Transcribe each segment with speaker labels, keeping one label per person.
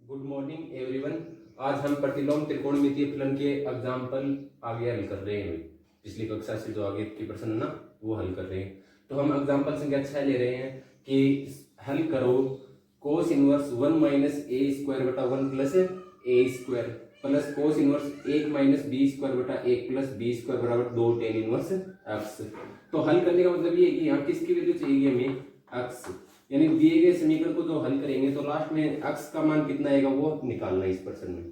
Speaker 1: Good morning everyone. आज हम प्रतिलोम त्रिकोणमितीय फलन के एग्जाम्पल आगे हल कर रहे हैं। पिछली कक्षा से जो आगे के प्रश्न ना वो हल कर रहे हैं। तो हम एग्जाम्पल संख्या 6 ले रहे हैं कि हल करो cos inverse 1 minus A square बटा 1 plus A square plus cos inverse 1 minus B square बटा 1 प्लस बी स्क्वायर बराबर 2 टेन इनवर्स एक्स। तो हल करने का मतलब ये है कि यहाँ किसकी वैल्यू चाहिए हमें, एक्स। यानी दिए गए समीकरण को जो हल करेंगे तो लास्ट में x का मान कितना आएगा वो निकालना है इस प्रश्न में।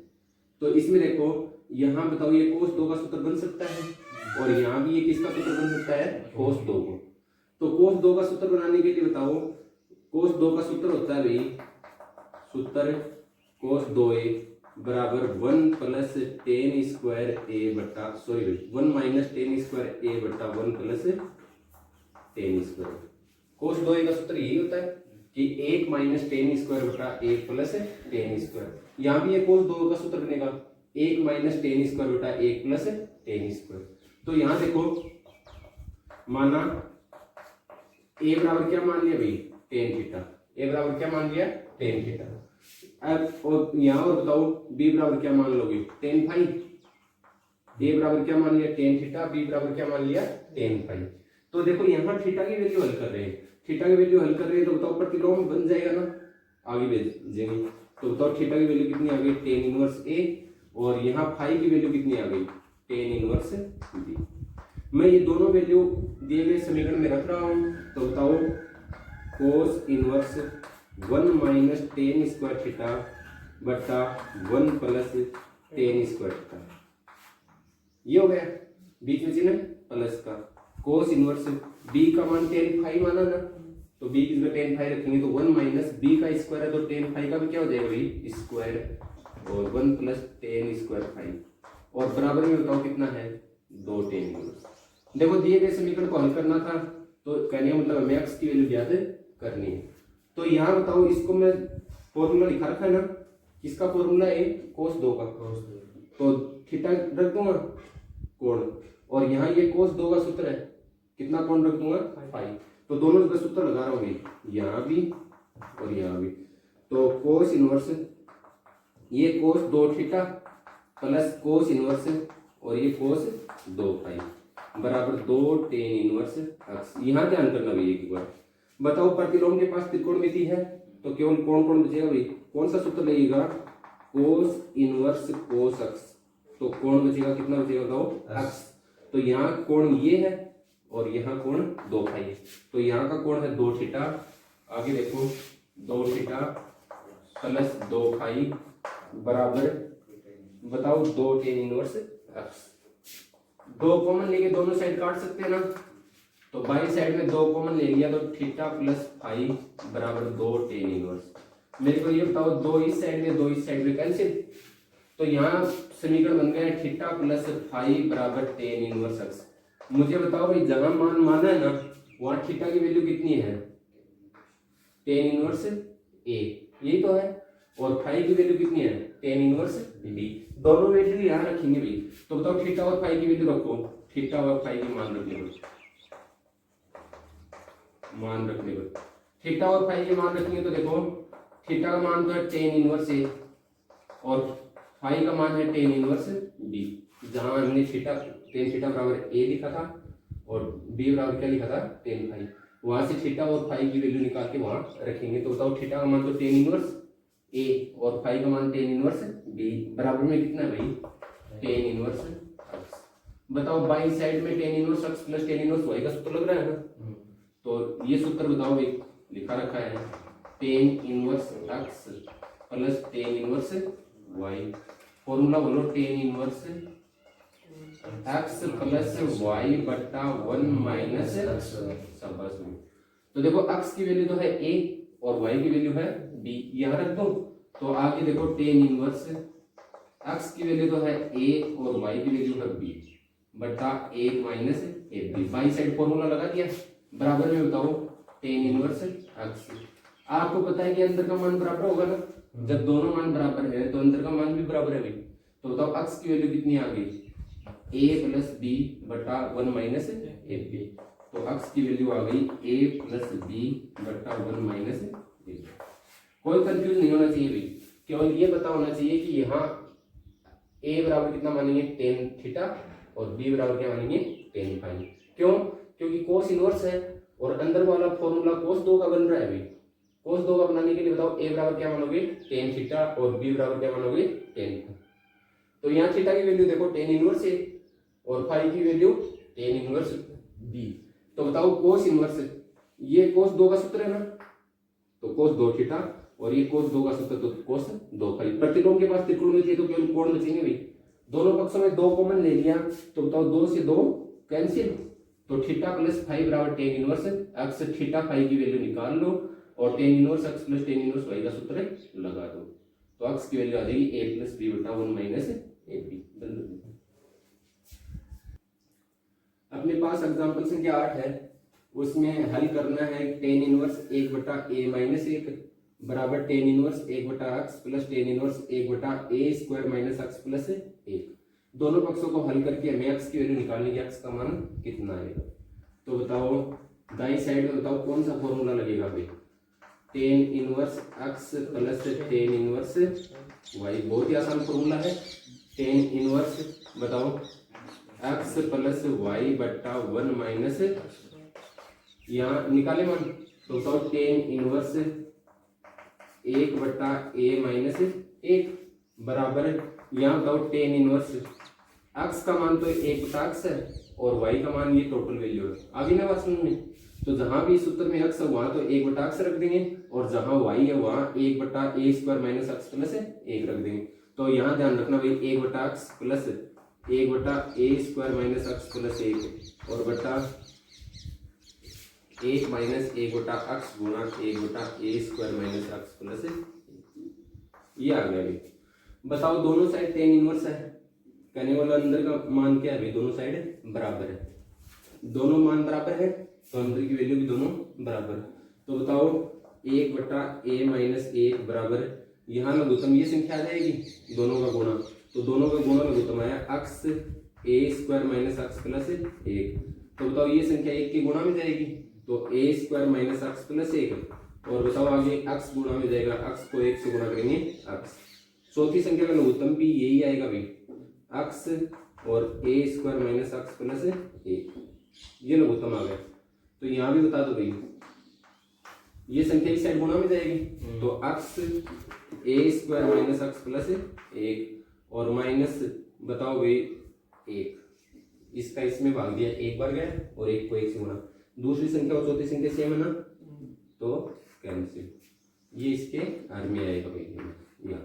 Speaker 1: तो इसमें देखो यहाँ बताओ ये cos 2 का सूत्र बन सकता है और यहाँ भी ये किसका सूत्र बन सकता है, cos 2 को। तो cos 2 का सूत्र बनाने के लिए बताओ cos 2 का सूत्र होता है भाई, सूत्र cos 2a बराबर 1 प्लस टेन स्क्वायर ए बटा 1 माइनस टेन स्क्वायर ए बटा 1 plus ten square. cos 2a का सूत्र यही होता है कि 1 माइनस टेन स्क्वायर बटा 1 प्लस टेन स्क्वायर। यहाँ भी ये cos 2 का सूत्र बनेगा 1 माइनस टेन स्क्वायर बटा 1 प्लस टेन स्क्वायर। तो यहाँ देखो माना a बराबर क्या मान लिया भाई, टेन थीटा। a बराबर क्या मान लिया, टेन थीटा। अब और यहाँ और बताओ b बराबर क्या मान लोगे, टेन फाई। a बराबर क्या मान लिया, टेन थीटा। b बराबर क्या मान लिया, टेन फाई। तो देखो यहाँ थीटा की वैल्यू हल कर रहे हैं, थीटा की वैल्यू हल कर रहे हैं तो बताओ प्रतिलोम बन जाएगा ना, आगे भेजेंगे। तो बताओ थीटा की वैल्यू कितनी आ गई, टेन इनवर्स ए, और यहाँ फाई की वैल्यू कितनी आ गई, टेन इनवर्स बी। मैं ये दोनों वैल्यू दिए गए समीकरण में रख रहा हूँ। तो बताओ कोस inverse 1 minus ten square theta बटा 1 प्लस टेन स्क्वायर थीटा, ये हो गया बीच में चिन्ह प्लस का। कोस इनवर्स b का मान टेन फाई माना ना, तो b की जगह टेन फाई रखेंगे तो 1 माइनस b का स्क्वायर है तो टेन फाई का भी क्या हो जाएगा भाई, स्क्वायर, और 1 प्लस टेन स्क्वायर फाई, और बराबर में बताओ कितना है, 2 टेन इनवर्स। देखो दिए गए समीकरण को हल करना था तो कहने का मतलब हमें x की वैल्यू ज्ञात करनी है। तो यहाँ बताओ इसको मैं फॉर्मूला लिखा रखा है ना, किसका फॉर्मूला है, कोस 2 का। तो थीटा रख दूंगा कोण, और यहाँ ये कोस 2 का सूत्र है, कितना कोण रख दूंगा, फाई। तो दोनों जगह सूत्र लगा रहा हूँ, यहाँ भी और यहाँ भी। तो कोस इनवर्स ये कोस 2 थीटा प्लस कोस इनवर्स और ये कोस 2 फाई बराबर 2 टेन इनवर्स एक्स। यहाँ ध्यान करना भाई एक बार। बताओ प्रतिलोम के पास त्रिकोणमिति है तो केवल कौन कौन बचेगा भाई, कौन सा सूत्र लगेगा, कोस इनवर्स कोस एक्स। तो कोण बचेगा, कितना बचेगा बताओ, एक्स। तो यहाँ कोण ये है और यहाँ कोण 2 फाई है। तो यहाँ का कोण है 2 थीटा, आगे देखो 2 थीटा प्लस 2 फाई बराबर बताओ 2 टेन इनवर्स एक्स। 2 कॉमन लेके दोनों साइड काट सकते हैं ना, तो बाई साइड में 2 कॉमन ले लिया तो थीटा प्लस फाई बराबर 2 टेन इनवर्स। मेरे को ये बताओ 2 इस साइड में 2 इस साइड में कैंसिल, तो यहाँ समीकरण बन गया थीटा प्लस फाई बराबर टेन इनवर्स एक्स। मुझे बताओ भाई जहां मान माना है ना वहां थीटा की वैल्यू कितनी है, टेन इनवर्स ए, यही तो है, और फाई की वैल्यू कितनी है, टेन इनवर्स बी। दोनों वैल्यू यहाँ रखेंगे भाई। तो बताओ थीटा और फाई की वैल्यू रखो, थीटा और फाई की मान रखने को, मान रखने को थीटा और फाई के मान रखेंगे तो देखो थीटा का मान तो है टेन इनवर्स ए और फाई का मान है टेन इनवर्स बी। जहां हमने थीटा टेन थीटा बराबर ए लिखा था और बी बराबर क्या लिखा था, टेन फाई, वहां से थीटा और फाई की वैल्यू निकाल के वहां रखेंगे। तो बताओ थीटा का मान तो टेन इनवर्स ए और फाई का मान टेन इनवर्स बी, बराबर में कितना है भाई, टेन इनवर्स एक्स। बताओ बाई साइड में tan inverse x plus tan inverse y का सूत्र लग रहा है ना, तो ये सूत्र बताओ भाई लिखा रखा है tan inverse x plus tan inverse Y. Formula बोलो tan inverse x plus Y बटा 1 माइनस सबस में। तो देखो एक्स की वैल्यू तो है ए और वाई की वैल्यू है बी, यहाँ रख दो। तो आगे देखो टेन इनवर्स एक्स की वैल्यू तो है ए और वाई की वैल्यू है बी बटा 1 माइनस ए बी। बाई साइड फॉर्मूला लगा दिया, बराबर में बताओ टेन इनवर्स एक्स। आपको पता है कि अंदर का मान बराबर होगा ना, जब दोनों मान बराबर है तो अंदर का मान भी बराबर है भाई। तो बताओ एक्स की वैल्यू कितनी आ गई, a प्लस बी बटा 1 माइनस ए बी। तो एक्स की वैल्यू आ गई a प्लस बी बटा 1 माइनस ए बी। कोई कंफ्यूज नहीं होना चाहिए भाई। केवल ये पता होना चाहिए कि यहाँ ए बराबर कितना मानेंगे टेन थीटा और बी बराबर क्या मानेंगे टेन फाई। क्यों? क्योंकि कोस इनवर्स है और अंदर वाला फॉर्मूला कोस 2 का बन रहा है। अभी कोस 2 का बनाने के लिए बताओ ए बराबर क्या मानोगे टेन थीटा और बी बराबर क्या मानोगे टेन। तो यहाँ थीटा की वैल्यू देखो टेन इनवर्स ए और फाई की वैल्यू टेन इनवर्स बी। तो बताओ कोस इनवर्स, ये कोस 2 का सूत्र है ना, तो कोस 2 थीटा और ये कोस 2 का सूत्र तो कोस 2 फाई। प्रतिलोम के पास त्रिकोणमिति है तो केवल कोण बचेंगे भाई। दोनों पक्षों में 2 कॉमन ले लिया तो बताओ 2 से 2 कैंसिल, तो थीटा प्लस फाई बराबर tan inverse x theta phi की वैल्यू निकाल लो और tan inverse x plus tan inverse y का सूत्र लगा दो। तो एक्स की वैल्यू आ जाएगी ए प्लस बी बटा 1 माइनस ए बी। अपने पास एग्जांपल संख्या 8 है, उसमें हल करना है टेन इनवर्स 1 बटा ए माइनस 1 बराबर टेन इनवर्स 1 बटा एक्स प्लस टेन इनवर्स 1 बटा ए स्क्वायर माइनस एक्स प्लस 1। दोनों पक्षों को हल करके हमें एक्स की वैल्यू निकालनी है, एक्स का मान कितना आएगा। तो बताओ दाईं साइड में बताओ कौन सा फॉर्मूला लगेगा भाई, tan inverse x plus tan inverse y. बहुत ही आसान फॉर्मूला है। टेन इनवर्स बताओ एक्स प्लस वाई बट्टा 1 माइनस, यहाँ निकाले मान तो बताओ टेन इनवर्स 1 बट्टा ए माइनस 1 बराबर, यहाँ बताओ टेन इनवर्स एक्स का मान तो 1 बटा एक्स है और वाई का मान ये टोटल वैल्यू है। आगे ना बात समझ में, तो जहां भी सूत्र में एक्स है वहां तो 1 बटा एक्स रख देंगे और जहां वाई है वहां 1 बटा ए स्क्वायर माइनस एक्स प्लस 1 रख देंगे। तो यहाँ ध्यान रखना भाई 1 बटा एक्स प्लस 1 बटा ए स्क्वायर माइनस एक्स प्लस 1 और बटा 1 माइनस 1 बटा एक्स गुणा 1 बटा ए स्क्वायर माइनस एक्स प्लस 1, ये आ गया भाई। बताओ दोनों साइड टेन इनवर्स है, कहने वाला अंदर का मान क्या है भाई, दोनों साइड बराबर है। दोनों मान बराबर है तो अंदर की वैल्यू भी दोनों बराबर। तो बताओ 1 बटा ए माइनस 1 बराबर, यहाँ लघुत्तम ये संख्या आ जाएगी दोनों का गुणा, तो दोनों का गुणा लघुत्तम आया एक्स ए स्क्वायर माइनस एक्स प्लस 1। तो बताओ ये संख्या 1 के गुणा में जाएगी तो A square minus x plus 1 और बताओ आगे एक्स गुणा में जाएगा, एक्स को 1 से गुणा करेंगे एक्स। चौथी संख्या का लघुत्तम भी यही आएगा भाई, एक्स और ए स्क्वायर माइनस एक्स प्लस 1, ये लघुत्तम आ गया। तो यहाँ भी बता दो भाई ये संख्या इस साइड गुणा में जाएगी तो एक्स ए स्क्वायर माइनस एक्स प्लस 1 और माइनस बताओ भाई 1, इसका इसमें भाग दिया, एक बार गया और 1 को 1 से गुणा। दूसरी संख्या और चौथी संख्या सेम है ना, तो कैंसिल, ये इसके हर में आएगा भाई यहाँ।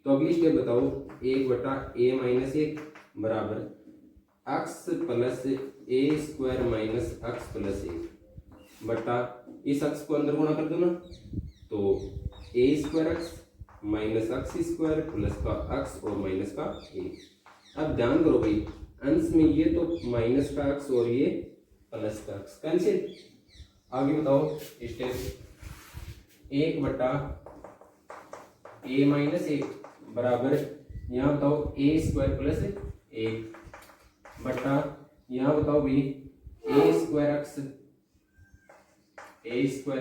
Speaker 1: तो अगली स्टेप बताओ 1 बटा ए माइनस 1 बराबर x plus A square minus x plus 1 बटा इस एक्स को अंदर गुणा कर दो ना, तो A square X minus x square plus का एक्स और माइनस का ए। अब ध्यान करो भाई अंश में ये तो माइनस का एक्स और ये प्लस का एक्स कैंसिल। आगे बताओ स्टेप 1 बटा ए माइनस 1 बराबर, यहाँ बताओ ए स्क्वायर प्लस 1 बटा यहाँ बताओ भाई A square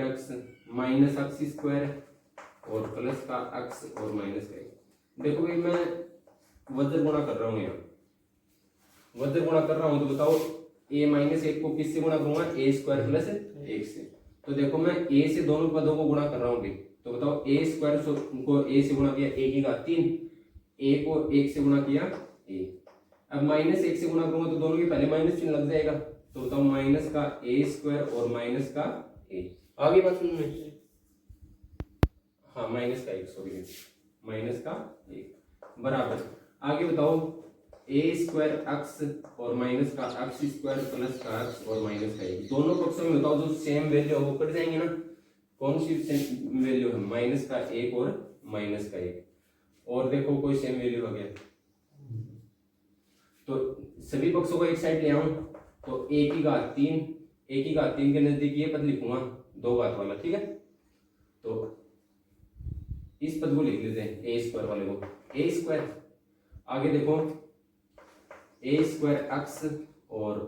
Speaker 1: X minus x square और प्लस का एक्स और माइनस का। देखो भाई मैं वज्र गुणा कर रहा हूँ, यहाँ वज्र गुणा कर रहा हूँ तो बताओ ए माइनस 1 को किससे गुणा करूंगा, ए स्क्वायर प्लस 1 से। तो देखो मैं ए से दोनों पदों को गुणा कर रहा हूँ भाई, तो बताओ ए स्क्वायर को ए से गुणा किया ए की घात 3, ए को 1 से गुणा किया ए। अब माइनस 1 से गुणा करूंगा तो दोनों के पहले माइनस चिन्ह लग जाएगा, तो बताओ माइनस का ए स्क्वायर और माइनस का ए। आगे बात सुन में, हाँ माइनस का 1 सॉरी माइनस का 1 बराबर, आगे बताओ ए स्क्वायर एक्स और माइनस का एक्स स्क्वायर प्लस का एक्स और माइनस का 1। दोनों पक्षों में बताओ जो सेम वैल्यू है वो कट जाएंगे ना, कौन सी वैल्यू है, माइनस का 1 और माइनस का 1। और देखो कोई सेम वैल्यू हो गया तो सभी पक्षों को एक साइड ले आऊं तो a की घात 3 के नजदीक ये पद लिखूंगा 2 घात वाला, ठीक है। तो इस पद को लिख लेते हैं ए स्क्वायर वाले को, ए स्क्वायर। आगे देखो ए स्क्वायर एक्स, और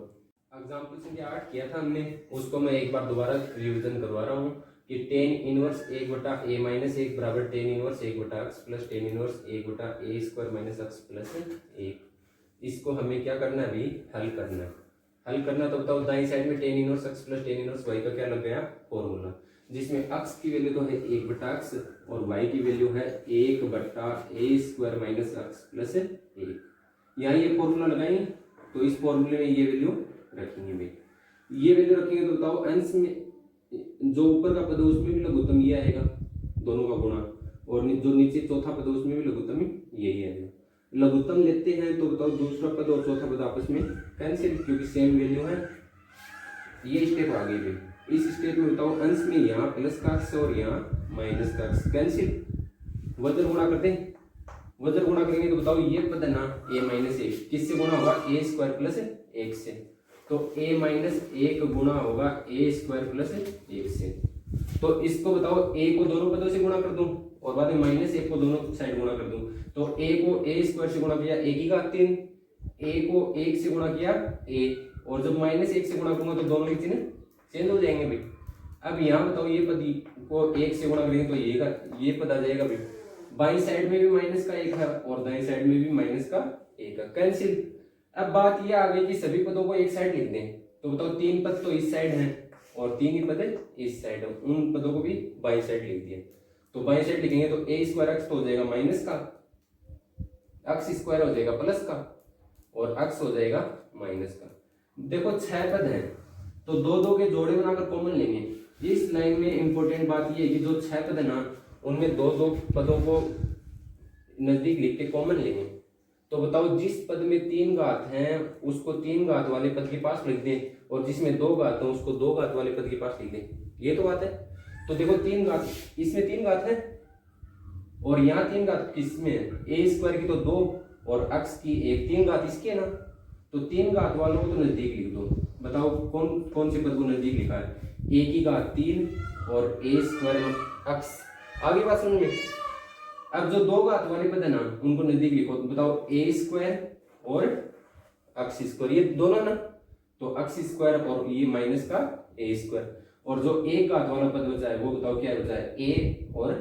Speaker 1: एग्जाम्पल संख्या 8 किया था हमने, उसको मैं एक बार दोबारा रिवीजन करवा रहा हूँ। कि टेन इनवर्स 1/a माइनस 1 बराबर tan inverse 1/x plus tan inverse 1/a square minus x plus 1। इसको हमें क्या करना है अभी, हल करना है। हल करना तो बताओ, दाई साइड में tan inverse x plus tan inverse y का क्या लग गया, फॉर्मूला, जिसमें x की वैल्यू तो है 1/x और y की वैल्यू है 1/a square minus x plus 1। यहाँ ये फॉर्मूला लगाएंगे तो इस फॉर्मूले में ये वैल्यू रखेंगे भाई। ये वैल्यू रखेंगे तो बताओ अंश में जो ऊपर का पद है उसमें भी लघुत्तम ये आएगा, दोनों का गुणा, और जो नीचे चौथा पद है उसमें भी लघुत्तम यही आएगा। लघुत्तम लेते हैं तो बताओ दूसरा पद और चौथा पद आपस में कैंसिल, क्योंकि सेम वैल्यू है। ये स्टेप आ गई भाई। इस स्टेप में बताओ अंश में यहाँ प्लस का अक्स और यहाँ माइनस का अक्स कैंसिल, वजन गुणा करते हैं। वजन गुणा करेंगे तो बताओ ये पद है ना a माइनस 1 किससे गुणा होगा, a स्क्वायर प्लस 1 से, तो a माइनस 1 गुणा होगा a स्क्वायर प्लस 1 से। तो इसको बताओ a को दोनों पदों से गुणा कर दूं और बाद में माइनस 1 को दोनों साइड गुणा कर दूं, तो a को a स्क्वायर से गुणा किया 1 की घात 3, a को 1 से गुणा किया a, और जब माइनस 1 से गुणा करूंगा तो दोनों के चिन्ह चेंज हो जाएंगे भाई। अब यहाँ बताओ ये पद को 1 से गुणा करेंगे तो ये पद आ जाएगा भाई। बाई साइड में भी माइनस का 1 है और दाई साइड में भी माइनस का 1 है, कैंसिल। अब बात ये आ गई कि सभी पदों को एक साइड लिख दें, तो बताओ 3 पद तो इस साइड हैं और 3 ही पद इस साइड है, उन पदों को भी बाई साइड लिख दिया। तो बाई साइड लिखेंगे तो a स्क्वायर एक्स तो हो जाएगा माइनस का, एक्स स्क्वायर हो जाएगा प्लस का, और एक्स हो जाएगा माइनस का। देखो 6 पद हैं तो दो दो के जोड़े बनाकर कॉमन लेंगे। इस लाइन में इंपॉर्टेंट बात ये है कि जो 6 पद है ना उनमें दो दो पदों को नजदीक लिख के कॉमन लेंगे। तो बताओ जिस पद में 3 घात हैं उसको 3 घात वाले पद के पास लिख दें, और जिसमें 2 घात है उसको 2 घात वाले पद के पास लिख दें। ये तो बात है। तो देखो 3 घात, इसमें 3 घात है और यहाँ 3 घात किसमें है, a स्क्वायर की तो 2 और x की 1, 3 घात इसकी है ना, तो 3 घात वालों को तो नजदीक लिख दो। बताओ कौन कौन से पद को नजदीक लिखा है, a की घात 3 और a स्क्वायर x। आगे बात समझ में। अब जो 2 घात वाले पद है ना उनको नजदीक लिखो, तो बताओ a स्क्वायर और x स्क्वायर, ये दोनों ना, तो x स्क्वायर और ये माइनस का a स्क्वायर, और जो 1 घात वाला पद बचा है वो बताओ क्या बचा है, a और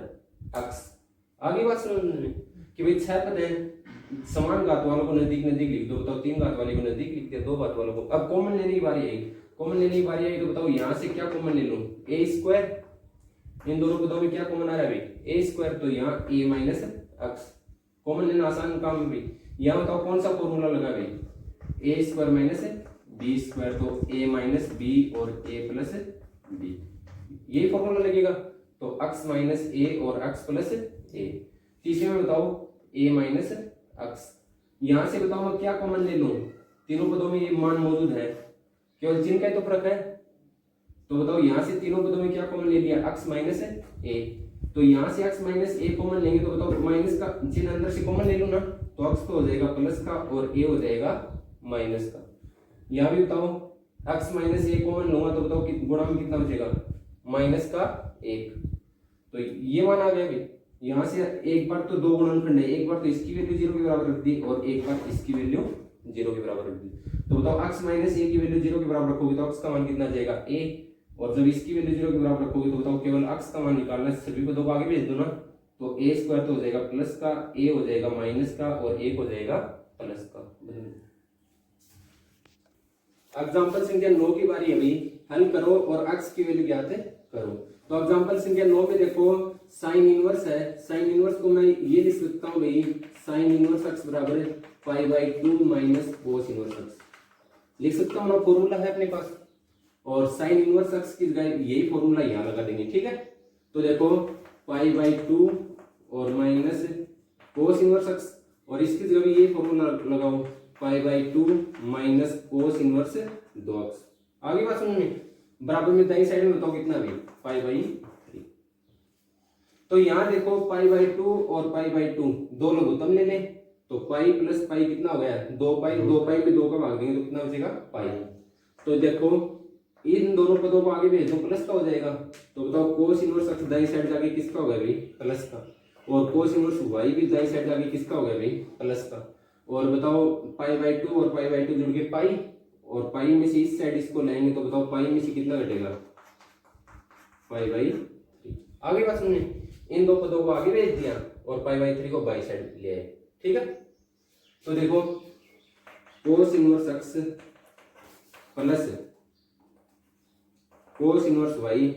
Speaker 1: x। आगे बात समझ में कि भाई 6 पद हैं, समान घात वालों को नजदीक नजदीक लिख दो। बताओ 3 घात वाले को नजदीक लिख दिया, 2 घात वालों को। अब कॉमन लेने की बारी आई, कॉमन लेने की बारी आई तो बताओ यहाँ से क्या कॉमन ले लूं, a स्क्वायर, इन दोनों पदों में क्या कॉमन आ रहा है भाई, a स्क्वायर, तो यहाँ a माइनस एक्स। कॉमन लेना आसान काम है भाई। यहाँ बताओ कौन सा फॉर्मूला लगा भाई, a square minus b square, तो a माइनस b और a प्लस b, यही फॉर्मूला लगेगा। तो x माइनस a और x प्लस a। तीसरे में बताओ a माइनस x। यहाँ से बताओ मैं क्या कॉमन ले लूं, तीनों पदों में ये मान मौजूद है, केवल चिन्ह का ही तो फर्क है। तो बताओ यहाँ से तीनों पदों में क्या कॉमन ले लिया, x माइनस a, तो यहाँ से x माइनस a कॉमन लेंगे तो बताओ माइनस का चिन्ह अंदर से कॉमन ले लो ना, तो x तो हो जाएगा प्लस का और a हो जाएगा माइनस का। यहाँ भी बताओ x माइनस a कॉमन लूंगा तो बताओ गुणा में कितना बचेगा, माइनस का 1। तो ये मान आ गया भाई। यहाँ से एक बार तो 2 गुणनखंड है, एक बार तो इसकी वैल्यू 0 के बराबर रख दी और एक बार इसकी वैल्यू 0 के बराबर रख दी। तो बताओ x माइनस a की वैल्यू 0 के बराबर रखोगे तो x का मान कितना आ जाएगा, a, और जब इसकी वैल्यू 0 के बराबर रखोगे तो बताओ केवल x का मान निकालना है, सभी पदों को आगे भेज दो ना, तो a स्क्वायर तो हो जाएगा प्लस का, a हो जाएगा माइनस का और 1 हो जाएगा प्लस का। एग्जांपल संख्या 9 की बारी है भाई, हल करो और x की वैल्यू ज्ञात करो। तो एग्जांपल संख्या 9 में देखो साइन इनवर्स है, साइन इनवर्स को मैं ये लिख सकता हूँ भाई, साइन इनवर्स x बराबर π/2 माइनस कोस इनवर्स x लिख सकता हूँ ना, फॉर्मूला है अपने पास। और साइन इनवर्स x की जगह यही फॉर्मूला यहाँ लगा देंगे, ठीक है। तो देखो π/2 और माइनस कोस इनवर्स x, और इसकी जगह भी यही फॉर्मूला लगाओ, π/2 माइनस कोस इनवर्स 2x। आगे बात समझ में। बराबर में दाईं साइड में बताओ कितना भी, π/3। तो यहाँ देखो π/2 और π/2 दो लघुत्तम ले लें, तो पाई प्लस पाई कितना हो गया, 2 पाई, 2 पाई में 2 का भाग देंगे तो कितना बचेगा, पाई। तो देखो इन दोनों पदों को आगे भेज दो, प्लस का हो जाएगा। तो बताओ कोस इनवर्स x दाईं साइड जाके किसका हो गया भाई, प्लस का, और कोस इनवर्स y भी दाईं साइड जाके किसका हो गया भाई, प्लस का। और बताओ π/2 और π/2 जुड़ के पाई, और पाई में से इस साइड इसको लाएंगे तो बताओ पाई में से कितना घटेगा, π/3। आगे बात सुनिए, इन दो पदों को आगे भेज दिया और π/3 को बाई साइड ले आए। ठीक है, तो देखो cos inverse x plus cos inverse y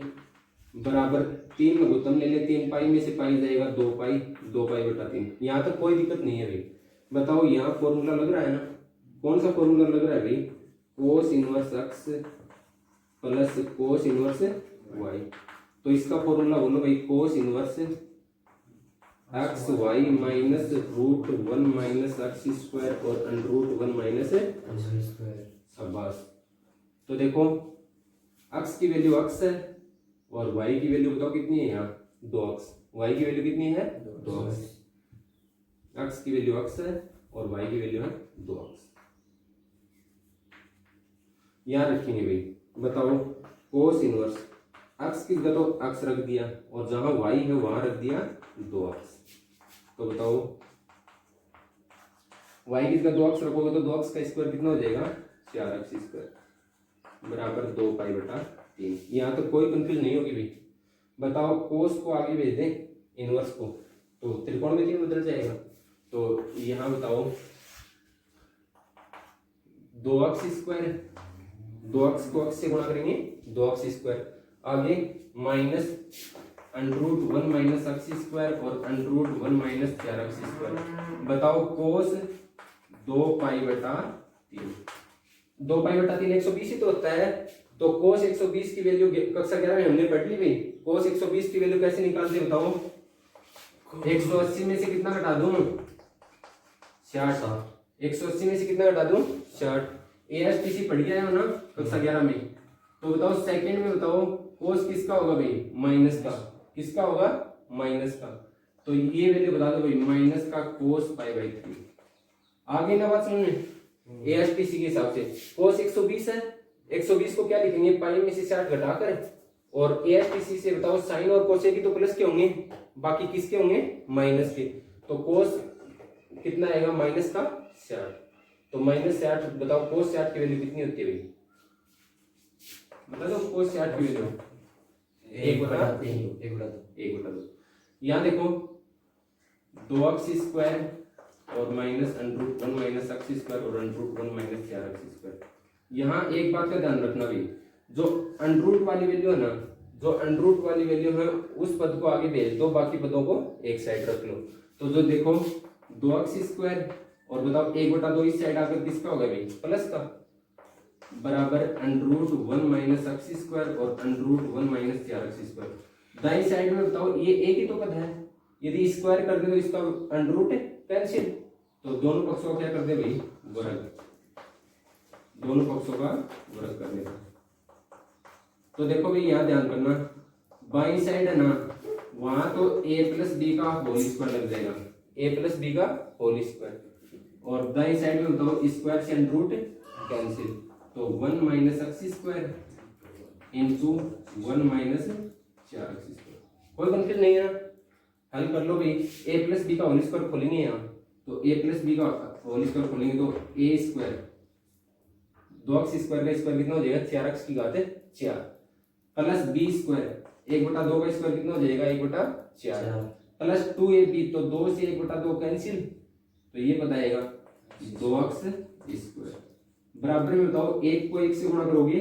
Speaker 1: बराबर 3 लघुत्तम ले ले, 3 पाई में से पाई जाएगा 2 पाई/3। यहाँ तक कोई दिक्कत नहीं है भाई। बताओ यहाँ फॉर्मूला लग रहा है ना, कौन सा फॉर्मूला लग रहा है भाई? cos inverse x plus cos inverse y। तो इसका फॉर्मूला बोलो भाई, cos inverse x y minus √1 minus x square और √1 माइनस शाबाश। तो देखो x की वैल्यू x है और y की वैल्यू बताओ कितनी है यहाँ? 2x। y की वैल्यू कितनी है? 2x। x की वैल्यू x है और y की वैल्यू है 2x। यहाँ रखेंगे भाई। बताओ cos इनवर्स x की जगह तो x रख दिया और जहां y है वहां रख दिया 2x। तो बताओ y की जगह 2x रखोगे तो 2x का स्क्वायर कितना हो जाएगा? 4x स्क्वायर बराबर 2π/3। यहाँ तो कोई कंफ्यूज नहीं होगी भाई। बताओ cos को आगे भेज दें इनवर्स को तो त्रिकोणमिति में बदल जाएगा। तो यहाँ बताओ 2x स्क्वायर, 2x को x से गुणा करेंगे 2x स्क्वायर, आगे माइनस √1 माइनस एक्स स्क्वायर और √1 माइनस 4x स्क्वायर। बताओ cos 2π/3, 2π/3 120 ही तो होता है। तो cos 120 की वैल्यू कक्षा 11 में हमने पढ़ ली भाई। cos 120 की वैल्यू कैसे निकालते बताओ? 180 में से कितना घटा दूं? 60। 180 में से कितना घटा दूं? 60। ASTC पढ़ गया है ना कक्षा 11 में। तो बताओ सेकंड में बताओ cos किसका होगा भाई? माइनस का। किसका होगा? माइनस का। तो ये वैल्यू बता दो भाई, माइनस का cos π/3। आगे ना बात सुनने, ASTC के हिसाब से cos 120 है, 120 को क्या लिखेंगे? पाई में से 60 घटाकर। और ASTC से बताओ साइन और कोसे की तो प्लस के होंगे, बाकी किसके होंगे? माइनस के। तो cos कितना आएगा? माइनस का 60। तो माइनस 60 बताओ cos 60 की वैल्यू कितनी होती है भाई? बता दो cos 60 की वैल्यू 1/2। यहाँ देखो 2x स्क्वायर और माइनस √1 माइनस एक्स स्क्वायर और √1 माइनस 4x स्क्वायर। यहाँ एक बात का ध्यान रखना भाई, जो अंडरूट वाली वैल्यू है ना, जो अंडरूट वाली वैल्यू है उस पद को आगे भेज दो, बाकी पदों को एक साइड रख लो। तो जो देखो 2x स्क्वायर और बताओ 1/2 इस साइड आकर किसका होगा भाई? प्लस का, बराबर √1 माइनस एक्स स्क्वायर और √1 माइनस 4x स्क्वायर। दाई साइड में बताओ ये एक ही तो पद है, यदि स्क्वायर कर दे तो इसका अंडरूट है कैंसिल। तो दोनों पक्षों का क्या कर दे भाई? वर्ग। दोनों पक्षों का वर्ग कर देगा। तो देखो भाई यहाँ ध्यान करना, बाई साइड है ना वहां तो a+b का होल स्क्वायर लग जाएगा, a+b का होल स्क्वायर। और दाई साइड में बताओ स्क्वायर से अंडरूट कैंसिल। तो 1 minus x square into 1 minus 4x square. कोई कंफ्यूज नहीं है ना? हल कर लो भाई। a+b का होल स्क्वायर खोलेंगे यहाँ, तो a+b का होल स्क्वायर खोलेंगे तो a स्क्वायर, 2x स्क्वायर का स्क्वायर कितना हो जाएगा? 4x की घात 4 प्लस b स्क्वायर 1/2 का स्क्वायर कितना हो जाएगा? 1/4 प्लस 2ab, तो 2 से 1/2 कैंसिल, तो ये बताएगा 2x स्क्वायर। बराबर में बताओ 1 को 1 से गुणा करोगे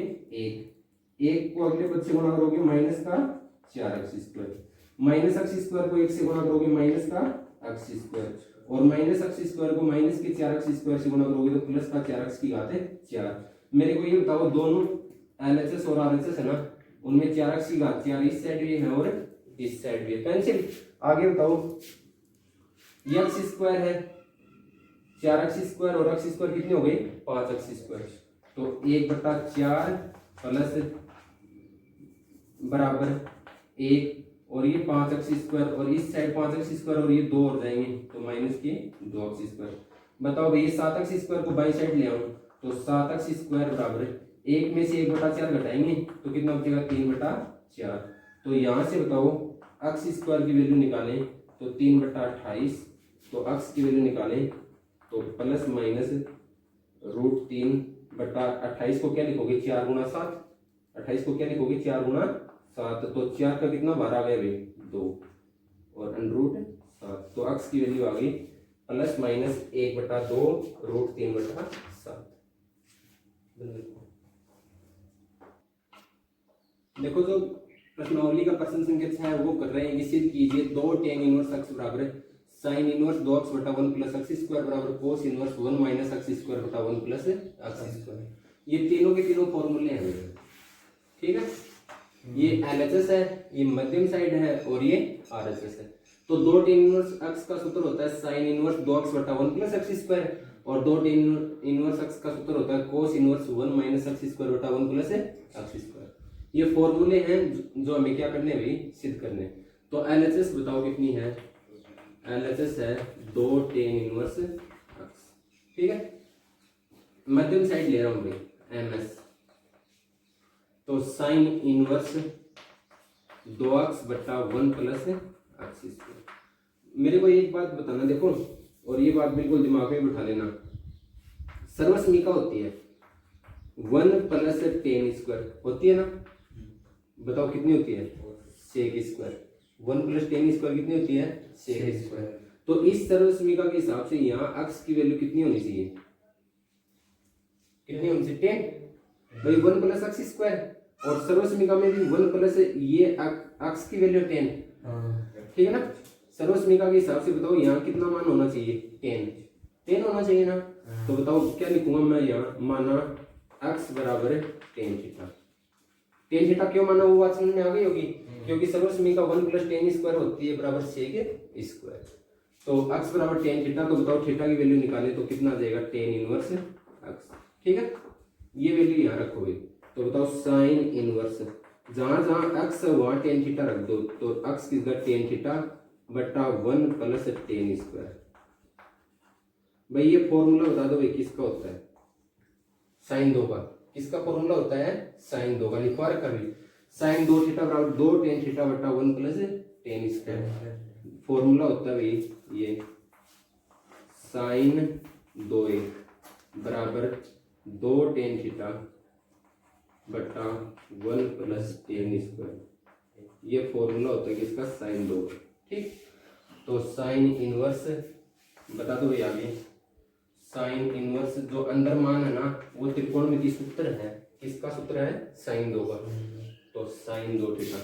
Speaker 1: 1 को अगले पद से गुणा करोगे माइनस का 4x square, minus x square को 1 से गुणा करोगे माइनस का एक्स स्क्वायर, और माइनस एक्स स्क्वायर को माइनस के 4x स्क्वायर से गुणा करोगे तो प्लस का 4x की घात 4। मेरे को ये बताओ दोनों LHS और RHS है ना, उनमें 4x की घात 4 इस साइड भी है और इस साइड भी है, कैंसिल। आगे बताओ ये एक्स स्क्वायर है, 4x स्क्वायर और x स्क्वायर कितने हो गए? 5x square. तो 1/4 प्लस बराबर 1 और ये 5x स्क्वायर और इस साइड 5x स्क्वायर और ये 2 हो जाएंगे तो माइनस के 2x स्क्वायर। बताओ भाई 7x स्क्वायर को बाई साइड ले आऊं तो 7x स्क्वायर बराबर 1 में से 1/4 घटाएंगे तो कितना बचेगा? 3/4। तो यहाँ से बताओ x स्क्वायर की वैल्यू निकालें तो 3/28, तो x की वैल्यू निकालें तो प्लस माइनस √3/28 को क्या लिखोगे? 4 गुणा 7। 28 को क्या लिखोगे? 4 गुणा 7, तो 4 का कितना बार आ गया भाई 2 और √7, तो अक्स की वैल्यू आ गई ±1/2 √3/7। देखो जो प्रश्नावली का प्रश्न संख्या 6 है वो कर रहे हैं कि सिद्ध कीजिए 2 tan इनवर्स x बराबर sin इनवर्स 2x बटा 1 प्लस x स्क्वायर बराबर cos inverse 1 minus x square बटा 1 प्लस x स्क्वायर। ये तीनों के तीनों फॉर्मूले हैं मेरे, ठीक है। ये LHS है, ये मध्यम साइड है और ये RHS है। तो 2 tan इनवर्स x का सूत्र होता है sin इनवर्स 2x बटा 1 प्लस x स्क्वायर और 2 tan इनवर्स x का सूत्र होता है cos inverse 1 minus x square बटा 1 प्लस x स्क्वायर। ये फॉर्मूले हैं जो हमें क्या करने भाई सिद्ध करने। तो LHS बताओ कितनी है, LHS है 2 tan इनवर्स x, ठीक है। मध्यम साइड ले रहा हूं भाई MS, तो sin इनवर्स 2x बटा 1 प्लस x स्क्वायर। मेरे को एक बात बताना देखो, और ये बात बिल्कुल दिमाग में बिठा लेना, सर्वसमीका होती है 1 प्लस tan स्क्वायर होती है ना, बताओ कितनी होती है sec square. 1 plus tan square कितनी होती है sec स्क्वायर। तो इस सर्वसमीका के हिसाब से यहाँ x की वैल्यू कितनी होनी चाहिए, कितनी होनी चाहिए 10 भाई 1 प्लस x स्क्वायर, और सर्वसमीका में भी 1 प्लस ये x की वैल्यू 10, ठीक है ना। सर्वसमीका के हिसाब से बताओ यहाँ कितना मान होना चाहिए 10 होना चाहिए ना। तो बताओ क्या लिखूंगा मैं यहाँ, माना x बराबर tan थीटा। tan थीटा क्यों माना वो बात समझ में आ गई होगी, क्योंकि सर्वसमीका 1 प्लस tan स्क्वायर होती है बराबर sec स्क्वायर। तो x बराबर tan थीटा, तो बताओ थीटा की वैल्यू निकाले तो कितना आ जाएगा tan इनवर्स x, ठीक है। ये वैल्यू यहाँ रखोगे तो बताओ sin इनवर्स, जहां जहां x है वहां tan थीटा रख दो, तो x किसका tan थीटा बटा 1 प्लस tan स्क्वायर। भाई ये फॉर्मूला बता दो भाई किसका होता है, sin 2 का। किसका फॉर्मूला होता है sin 2 का, लिखवा रखा भी sin 2 थीटा बराबर 2 tan थीटा बटा 1 प्लस tan स्क्वायर। फॉर्मूला होता है भाई ये sin 2 बराबर 2 tan थीटा बटा 1 प्लस tan स्क्वायर। ये फॉर्मूला होता है किसका sin 2, ठीक। तो sin इनवर्स बता दो भाई आगे, sin इनवर्स जो अंदर मान है ना वो त्रिकोणमिति सूत्र है, किसका सूत्र है sin 2 का। तो sin 2 थीटा,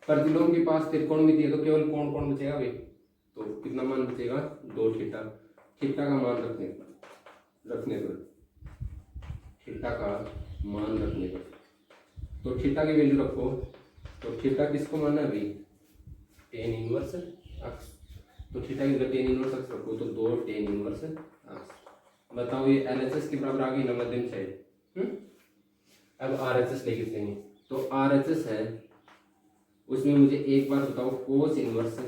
Speaker 1: प्रतिलोम के पास त्रिकोणमिति है तो केवल कौन कौन बचेगा भाई, तो कितना मान बचेगा 2 थीटा। थीटा का मान रखने पर थीटा का मान रखने पर, तो थीटा की वैल्यू रखो, तो थीटा किसको माना है भाई tan इनवर्स x, तो थीटा की जगह tan इनवर्स x रखो तो 2 tan इनवर्स x। बताओ ये LHS के बराबर आ गई ना मध्यम साइड। अब RHS लेके चलेंगे, तो RHS है उसमें मुझे एक बार बताओ cos inverse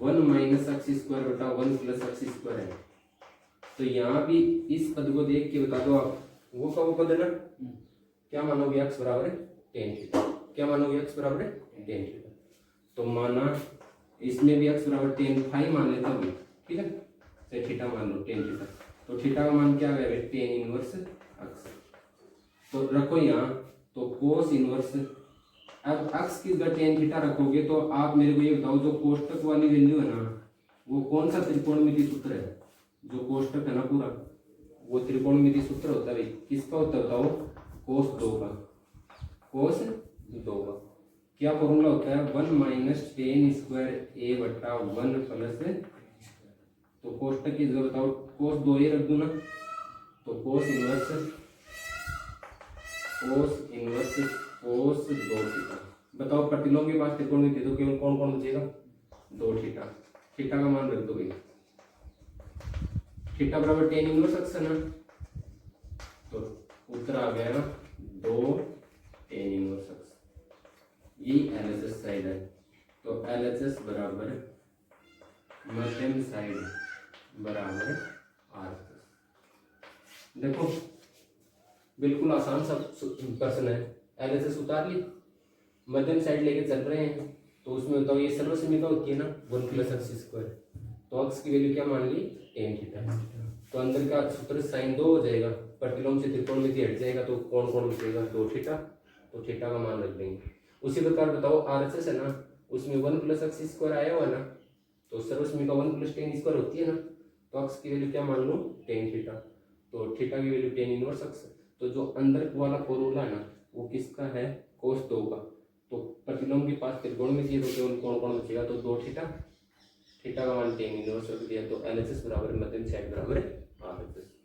Speaker 1: 1 minus x square बटा 1 प्लस x स्क्वायर है। तो यहाँ भी इस पद को देख के बता दो आप, वो का वो पद है ना, क्या मानोगे x बराबर है tan थीटा, क्या मानोगे x बराबर है tan थीटा। तो माना इसमें भी x बराबर tan फाई मान लेता हूँ, ठीक है, तो थीटा मान लो tan थीटा। तो थीटा का मान क्या आ गया tan इनवर्स x। तो रखो यहाँ, तो cos इनवर्स, अब x की जगह tan थीटा रखोगे तो आप मेरे को ये बताओ जो कोष्टक वाली वैल्यू है ना वो कौन सा त्रिकोणमिति सूत्र है, जो कोष्टक है ना पूरा वो त्रिकोणमिति सूत्र होता है भाई, किसका होता है बताओ cos 2 का, cos 2 का। क्या फॉर्मूला होता है 1 माइनस tan स्क्वायर a बटा 1 प्लस, तो कोष्टक की जगह बताओ cos 2a रख दो ना, तो cos इनवर्स cos 2 थीटा। बताओ प्रतिलोम के पास त्रिकोणमिति तो केवल कौन कौन बचेगा 2 थीटा। थीटा का मान रख दो भाई, थीटा बराबर tan इनवर्स x है ना, तो उत्तर आ गया ना 2 tan इनवर्स x। ये LHS साइड है, तो LHS बराबर मध्यम साइड बराबर RHS। देखो बिल्कुल आसान सा प्रश्न है, LHS उतार ली, मध्यम साइड लेके चल रहे हैं, तो उसमें बताओ ये सर्वसमीका होती है ना 1 प्लस x स्क्वायर, तो x की वैल्यू क्या मान ली tan थीटा। तो अंदर का सूत्र sin 2 हो जाएगा, प्रतिलोम से त्रिकोणमिति हट जाएगा तो कौन कौन बचेगा 2 थीटा, तो थीटा का मान रख देंगे। उसी प्रकार बताओ RHS है ना, उसमें 1 + x स्क्वायर आया हुआ ना, तो सर्वसमी का 1 + tan स्क्वायर होती है ना, तो अक्स की वैल्यू क्या मान लो, tan थीटा, तो थीटा की वैल्यू tan इनवर्स अक्स। तो जो अंदर वाला फॉर्मूला है ना वो किसका है, cos 2 का। तो प्रतिलोम के पास त्रिकोणमिति है तो केवल कोण बचेगा, तो 2 थीटा, थीटा का मान tan इनवर्स रख दिया, तो LHS बराबर मध्यम साइड बराबर RHS।